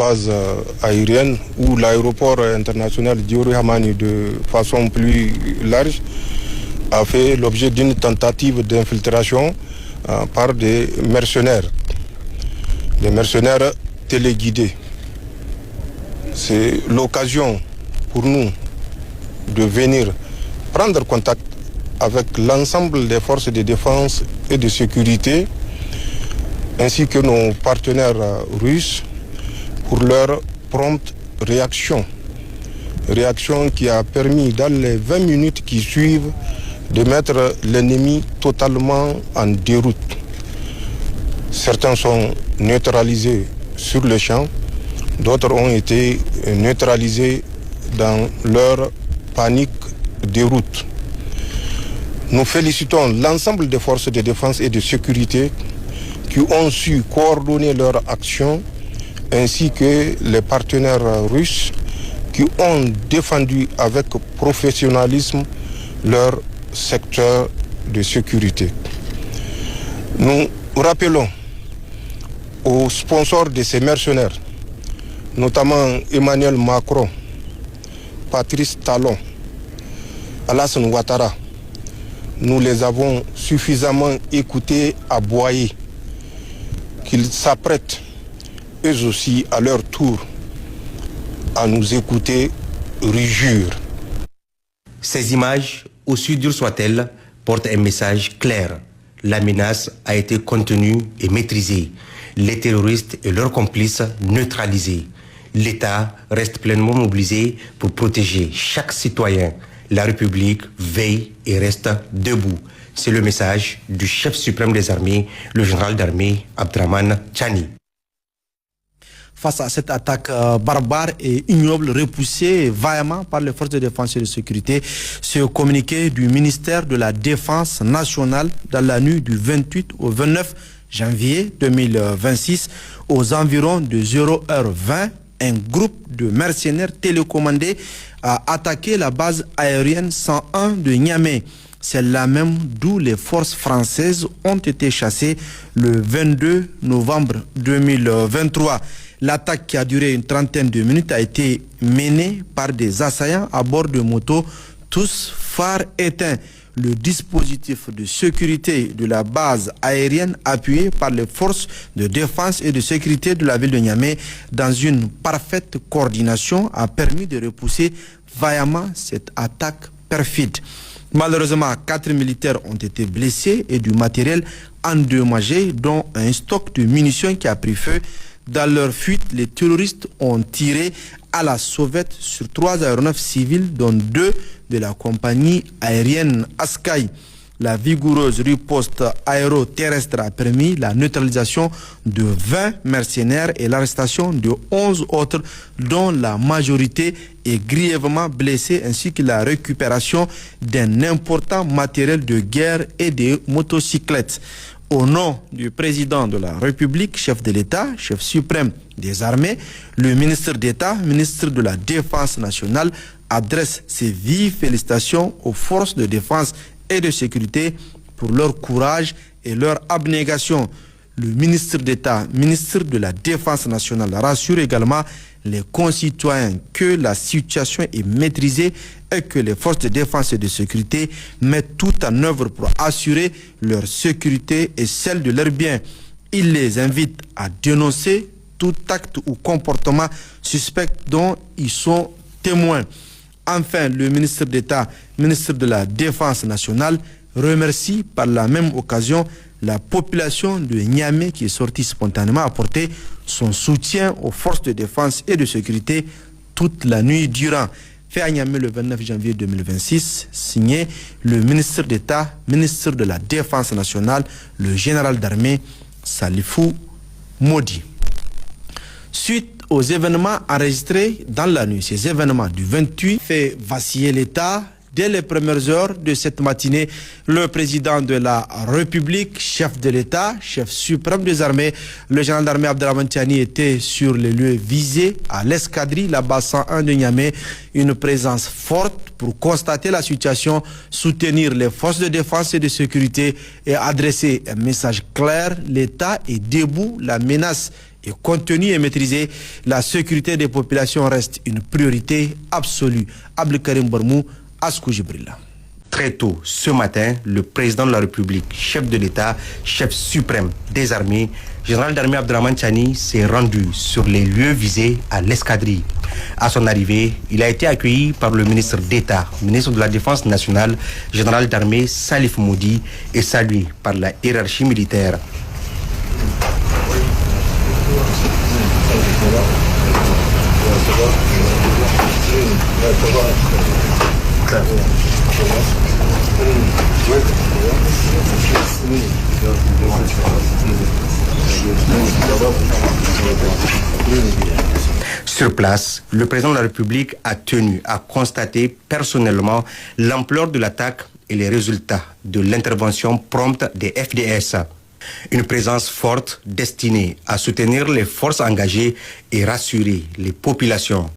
base aérienne ou l'aéroport international Diori Hamani de façon plus large a fait l'objet d'une tentative d'infiltration par des mercenaires téléguidés. C'est l'occasion pour nous de venir prendre contact avec l'ensemble des forces de défense et de sécurité ainsi que nos partenaires russes pour leur prompte réaction. Réaction qui a permis dans les 20 minutes qui suivent de mettre l'ennemi totalement en déroute. Certains sont neutralisés sur le champ, d'autres ont été neutralisés dans leur panique déroute. Nous félicitons l'ensemble des forces de défense et de sécurité qui ont su coordonner leur action, ainsi que les partenaires russes qui ont défendu avec professionnalisme leur secteur de sécurité. Nous rappelons aux sponsors de ces mercenaires, notamment Emmanuel Macron, Patrice Talon, Alassane Ouattara, nous les avons suffisamment écoutés aboyer, qu'ils s'apprêtent eux aussi à leur tour à nous écouter rugir. Ces images, aussi dures soient-elles, portent un message clair. La menace a été contenue et maîtrisée. Les terroristes et leurs complices neutralisés. L'État reste pleinement mobilisé pour protéger chaque citoyen. La République veille et reste debout. C'est le message du chef suprême des armées, le général d'armée Abdrahmane Tchani. Face à cette attaque barbare et ignoble repoussée vaillamment par les forces de défense et de sécurité, ce communiqué du ministère de la Défense nationale dans la nuit du 28 au 29 janvier 2026, aux environs de 0h20, un groupe de mercenaires télécommandés a attaqué la base aérienne 101 de Niamey. C'est là même d'où les forces françaises ont été chassées le 22 novembre 2023. L'attaque, qui a duré une trentaine de minutes, a été menée par des assaillants à bord de motos, tous phares éteints. Le dispositif de sécurité de la base aérienne, appuyé par les forces de défense et de sécurité de la ville de Niamey, dans une parfaite coordination, a permis de repousser vaillamment cette attaque perfide. Malheureusement, 4 militaires ont été blessés et du matériel endommagé, dont un stock de munitions qui a pris feu. Dans leur fuite, les terroristes ont tiré à la sauvette sur 3 aéronefs civils, dont 2 de la compagnie aérienne Askai. La vigoureuse riposte aéroterrestre a permis la neutralisation de 20 mercenaires et l'arrestation de 11 autres, dont la majorité est grièvement blessée, ainsi que la récupération d'un important matériel de guerre et des motocyclettes. Au nom du président de la République, chef de l'État, chef suprême des armées, le ministre d'État, ministre de la Défense nationale, adresse ses vives félicitations aux forces de défense et de sécurité pour leur courage et leur abnégation. Le ministre d'État, ministre de la Défense nationale, rassure également les concitoyens que la situation est maîtrisée et que les forces de défense et de sécurité mettent tout en œuvre pour assurer leur sécurité et celle de leurs biens. Il les invite à dénoncer tout acte ou comportement suspect dont ils sont témoins. Enfin, le ministre d'État, ministre de la Défense nationale, remercie par la même occasion la population de Niamey qui est sortie spontanément apporter son soutien aux forces de défense et de sécurité toute la nuit durant. Fait à Niamey le 29 janvier 2026, signé le ministre d'État, ministre de la Défense nationale, le général d'armée Salifou Modi. Suite aux événements enregistrés dans la nuit, ces événements du 28 fait vaciller l'État. Dès les premières heures de cette matinée, le président de la République, chef de l'État, chef suprême des armées, le général d'armée Abdrahmane Tchani était sur les lieux visés à l'escadrille, la base 101 de Niamey, une présence forte pour constater la situation, soutenir les forces de défense et de sécurité et adresser un message clair. L'État est debout, la menace est contenu et maîtrisé, la sécurité des populations reste une priorité absolue. Abdelkarim Barmou, Askou Jibrilla. Très tôt ce matin, le président de la République, chef de l'État, chef suprême des armées, général d'armée Abdrahmane Tchani s'est rendu sur les lieux visés à l'escadrille. À son arrivée, il a été accueilli par le ministre d'État, ministre de la Défense nationale, général d'armée Salif Moudi, et salué par la hiérarchie militaire. Sur place, le président de la République a tenu à constater personnellement l'ampleur de l'attaque et les résultats de l'intervention prompte des FDS. Une présence forte destinée à soutenir les forces engagées et rassurer les populations.